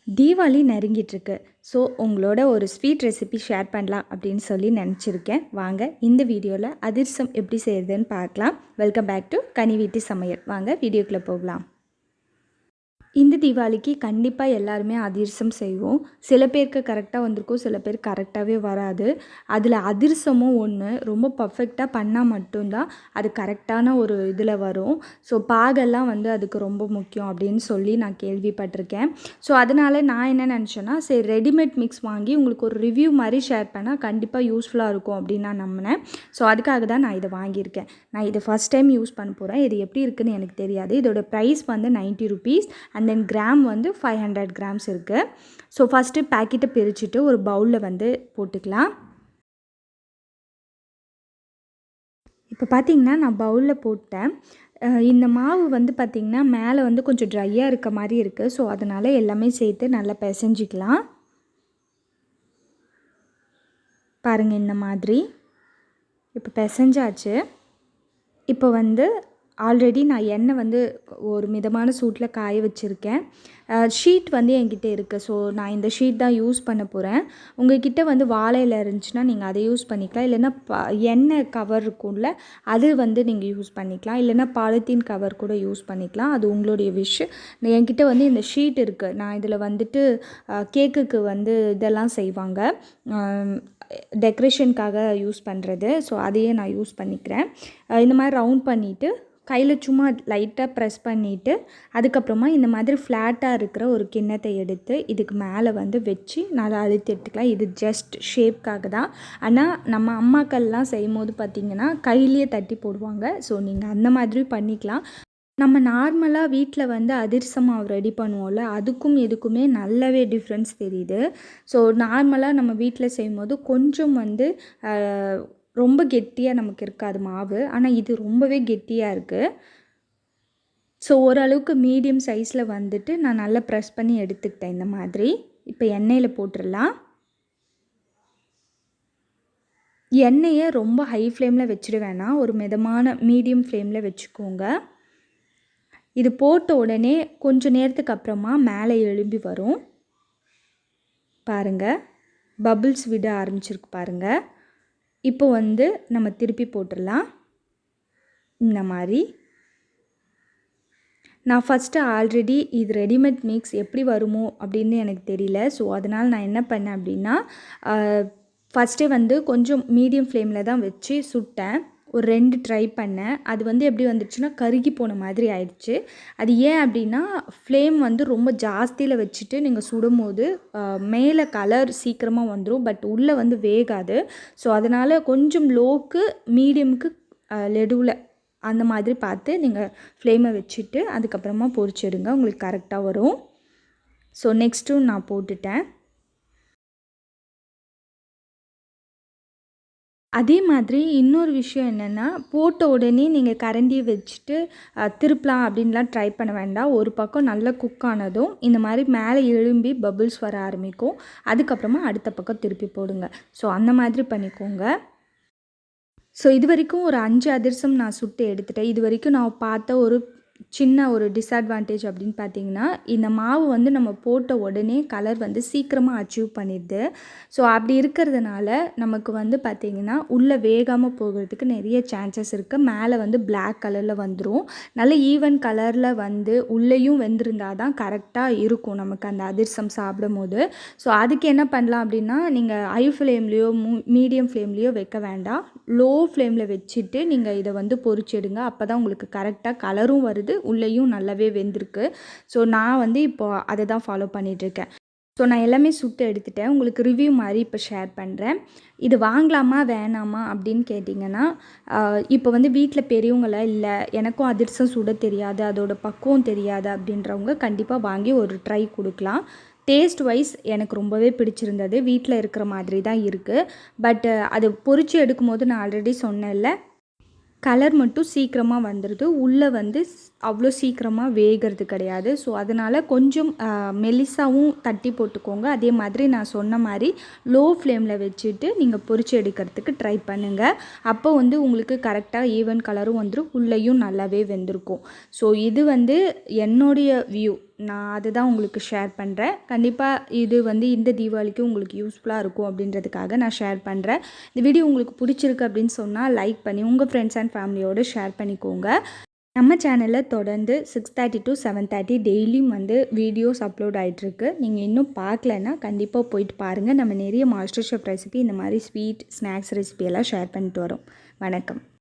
Deepavali நெருங்கிட்டுருக்கு. So உங்களோட ஒரு sweet recipe share பண்ணலாம் அப்படின்னு சொல்லி நினச்சிருக்கேன். வாங்க இந்த வீடியோவில் அதிரசம் எப்படி செய்கிறதுன்னு பார்க்கலாம். வெல்கம் பேக் டு கனிவீட்டு சமையல். வாங்க வீடியோக்குள்ளே போகலாம். இந்த தீபாவளிக்கு கண்டிப்பாக எல்லாருமே அதிரசம் செய்வோம். சில பேருக்கு கரெக்டாக வந்திருக்கும், சில பேர் கரெக்டாகவே வராது. அதில் அதிரசமும் ஒன்று. ரொம்ப பர்ஃபெக்டாக பண்ணால் மட்டும்தான் அது கரெக்டான ஒரு இதில் வரும். ஸோ பாகெல்லாம் அதுக்கு ரொம்ப முக்கியம் அப்படின்னு சொல்லி நான் கேள்விப்பட்டிருக்கேன். ஸோ அதனால் நான் என்ன நினச்சேன்னா, சரி ரெடிமேட் மிக்ஸ் வாங்கி உங்களுக்கு ஒரு ரிவ்யூ மாதிரி ஷேர் பண்ணால் கண்டிப்பாக யூஸ்ஃபுல்லாக இருக்கும் அப்படின்னு நான் நம்பினேன். ஸோ அதுக்காக தான் நான் இதை வாங்கியிருக்கேன். நான் இதை ஃபஸ்ட் டைம் யூஸ் பண்ண போகிறேன். இது எப்படி இருக்குதுன்னு எனக்கு தெரியாது. இதோட price 90 rupees and then gram 500 grams இருக்குது. ஸோ ஃபஸ்ட்டு பேக்கெட்டை பிரிச்சுட்டு ஒரு பவுலில் போட்டுக்கலாம். இப்போ பார்த்திங்கன்னா நான் பவுலில் போட்டேன். இந்த மாவு பார்த்திங்கன்னா மேலே கொஞ்சம் ட்ரையாக இருக்க மாதிரி இருக்குது. ஸோ அதனால் எல்லாமே சேர்த்து நல்லா பிசைஞ்சிக்கலாம். பாருங்கள் இந்த மாதிரி இப்போ பிசைஞ்சாச்சு. இப்போ ஆல்ரெடி நான் எண்ணெய் ஒரு மிதமான சூட்டில் காய வச்சுருக்கேன். ஷீட் என்கிட்ட இருக்குது. ஸோ நான் இந்த ஷீட் தான் யூஸ் பண்ண போகிறேன். உங்கள்கிட்ட வாழை இலை இருந்துச்சுன்னா நீங்கள் அதை யூஸ் பண்ணிக்கலாம். இல்லைன்னா எண்ணெய் கவர் இருக்கும்ல, அது நீங்கள் யூஸ் பண்ணிக்கலாம். இல்லைன்னா பாலித்தீன் கவர் கூட யூஸ் பண்ணிக்கலாம். அது உங்களுடைய விஷ். என்கிட்ட இந்த ஷீட் இருக்குது. நான் இதில் கேக்குக்கு இதெல்லாம் செய்வாங்க, டெக்கரேஷனுக்காக யூஸ் பண்ணுறது. ஸோ அதையே நான் யூஸ் பண்ணிக்கிறேன். இந்த மாதிரி ரவுண்ட் பண்ணிவிட்டு கையில் சும்மா லைட்டாக ப்ரெஸ் பண்ணிவிட்டு அதுக்கப்புறமா இந்த மாதிரி ஃப்ளாட்டாக இருக்கிற ஒரு கிண்ணத்தை எடுத்து இதுக்கு மேலே வச்சு நல்லா அழுத்தி எடுத்துக்கலாம். இது ஜஸ்ட் ஷேப்காக தான். ஆனால் நம்ம அம்மாக்கள்லாம் செய்யும் போது பார்த்திங்கன்னா கையிலேயே தட்டி போடுவாங்க. ஸோ நீங்கள் அந்த மாதிரி பண்ணிக்கலாம். நம்ம நார்மலாக வீட்டில் அதிரசம் மாவு ரெடி பண்ணுவோம்ல, அதுக்கும் இதுக்குமே நல்லாவே டிஃப்ரென்ஸ் தெரியுது. ஸோ நார்மலாக நம்ம வீட்டில் செய்யும்போது கொஞ்சம் ரொம்ப கெட்டியாக நமக்கு இருக்காது மாவு. ஆனால் இது ரொம்பவே கெட்டியாக இருக்குது. ஸோ ஓரளவுக்கு மீடியம் சைஸில் நான் நல்லா ப்ரெஸ் பண்ணி எடுத்துக்கிட்டேன் இந்த மாதிரி. இப்போ எண்ணெயில் போட்டுடலாம். எண்ணெயை ரொம்ப ஹை ஃப்ளேமில் வச்சிட வேணாம், ஒரு மிதமான மீடியம் ஃப்ளேமில் வச்சுக்கோங்க. இது போட்ட உடனே கொஞ்சம் நேரத்துக்கு அப்புறமா மேலே எழும்பி வரும் பாருங்கள். பபிள்ஸ் விட ஆரம்பிச்சிருக்கு பாருங்கள். இப்போ நம்ம திருப்பி போட்டுடலாம். இந்த மாதிரி நான் ஃபஸ்ட்டு ஆல்ரெடி இது ரெடிமேட் மிக்ஸ் எப்படி வருமோ அப்படின்னு எனக்கு தெரியல. ஸோ அதனால் நான் என்ன பண்ணேன் அப்படின்னா, ஃபஸ்ட்டே கொஞ்சம் மீடியம் ஃப்ளேமில் தான் வச்சு சுட்டேன். ஒரு 2 ட்ரை பண்ணேன். அது எப்படி வந்துச்சுன்னா கருகி போன மாதிரி ஆயிடுச்சு. அது ஏன் அப்படின்னா, ஃப்ளேம் ரொம்ப ஜாஸ்தியில் வச்சுட்டு நீங்கள் சுடும்போது மேலே கலர் சீக்கிரமாக வந்துடும், பட் உள்ளே வேகாது. ஸோ அதனால் கொஞ்சம் லோக்கு மீடியமுக்கு லெடுவில் அந்த மாதிரி பார்த்து நீங்கள் ஃப்ளேமை வச்சுட்டு அதுக்கப்புறமா பொரிச்சிடுங்க. உங்களுக்கு கரெக்டாக வரும். ஸோ நெக்ஸ்ட்டும் நான் போட்டுட்டேன். அதே மாதிரி இன்னொரு விஷயம் என்னென்னா, போட்ட உடனே நீங்கள் கரண்டியை வச்சுட்டு திருப்பலாம் அப்படின்லாம் ட்ரை பண்ண வேண்டாம். ஒரு பக்கம் நல்லா குக் ஆனதும் இந்த மாதிரி மேலே எழும்பி பபிள்ஸ் வர ஆரம்பிக்கும். அதுக்கப்புறமா அடுத்த பக்கம் திருப்பி போடுங்க. ஸோ அந்த மாதிரி பண்ணிக்கோங்க. ஸோ இது வரைக்கும் ஒரு 5 அதிரசம் நான் சுட்டு எடுத்துட்டேன். இது வரைக்கும் நான் பார்த்த ஒரு சின்ன ஒரு டிஸ்அட்வான்டேஜ் அப்படின்னு பார்த்தீங்கன்னா, இந்த மாவு நம்ம போட்ட உடனே கலர் சீக்கிரமாக அச்சீவ் பண்ணிடுது. ஸோ அப்படி இருக்கிறதுனால நமக்கு பார்த்திங்கன்னா உள்ளே வேகாமல் போகிறதுக்கு நிறைய சான்சஸ் இருக்குது. மேலே பிளாக் கலரில் வந்துடும். நல்ல ஈவன் கலரில் உள்ளேயும் வெந்திருந்தால் தான் கரெக்டாக இருக்கும் நமக்கு அந்த அதிரசம் சாப்பிடும் போது. ஸோ அதுக்கு என்ன பண்ணலாம் அப்படின்னா, நீங்கள் ஹை ஃப்ளேம்லேயோ மீடியம் ஃப்ளேம்லேயோ வைக்க வேண்டாம். லோ ஃப்ளேமில் வச்சுட்டு நீங்கள் இதை பொரிச்சிடுங்க. அப்போ தான் உங்களுக்கு கரெக்டாக கலரும் வருது, உள்ளேயும் நல்லாவே வெந்திருக்கு. ஸோ நான் இப்போ அதை தான் ஃபாலோ பண்ணிகிட்ருக்கேன். ஸோ நான் எல்லாமே சுட்டு எடுத்துட்டேன். உங்களுக்கு ரிவ்யூ மாதிரி இப்போ ஷேர் பண்ணுறேன். இது வாங்கலாமா வேணாமா அப்படின்னு கேட்டிங்கன்னா, இப்போ வீட்டில் பெரியவங்களாம் இல்லை, எனக்கும் அதிரசம் சுட தெரியாது, அதோட பக்குவம் தெரியாது அப்படின்றவங்க கண்டிப்பாக வாங்கி ஒரு ட்ரை கொடுக்கலாம். டேஸ்ட் வைஸ் எனக்கு ரொம்பவே பிடிச்சிருந்தது. வீட்டில் இருக்கிற மாதிரி தான் இருக்குது. பட் அது பொரித்து எடுக்கும்போது நான் ஆல்ரெடி சொன்னேன்ல, கலர் மட்டும் சீக்கிரமாக வந்துடுது. உள்ளே அவ்வளோ சீக்கிரமாக வேகிறது கிடையாது. ஸோ அதனால் கொஞ்சம் மெலிசாவும் தட்டி போட்டுக்கோங்க. அதே மாதிரி நான் சொன்ன மாதிரி லோ ஃப்ளேமில் வச்சுட்டு நீங்கள் பொரிச்சு எடுக்கிறதுக்கு ட்ரை பண்ணுங்கள். அப்போ வந்து உங்களுக்கு கரெக்டாக ஈவன் கலரும் வந்துடும், உள்ளேயும் நல்லாவே வெந்திருக்கும். ஸோ இது வந்து என்னுடைய வியூ, நான் அதுதான் உங்களுக்கு ஷேர் பண்ணுறேன். கண்டிப்பாக இது வந்து இந்த தீபாவளிக்கு உங்களுக்கு யூஸ்ஃபுல்லாக இருக்கும் அப்படின்றதுக்காக நான் ஷேர் பண்ணுறேன். இந்த வீடியோ உங்களுக்கு பிடிச்சிருக்கு அப்படின்னு சொன்னால் லைக் பண்ணி உங்கள் ஃப்ரெண்ட்ஸ் அண்ட் ஃபேமிலியோடு ஷேர் பண்ணிக்கோங்க. நம்ம சேனலில் தொடர்ந்து 6:30 to 7:30 டெய்லியும் வந்து வீடியோஸ் அப்லோட் ஆகிட்டுருக்கு. நீங்கள் இன்னும் பார்க்கலன்னா கண்டிப்பாக போயிட்டு பாருங்கள். நம்ம நிறைய மாஸ்டர் ஷெஃப் ரெசிபி, இந்த மாதிரி ஸ்வீட் ஸ்நாக்ஸ் ரெசிபி எல்லாம் ஷேர் பண்ணிட்டு வரோம். வணக்கம்.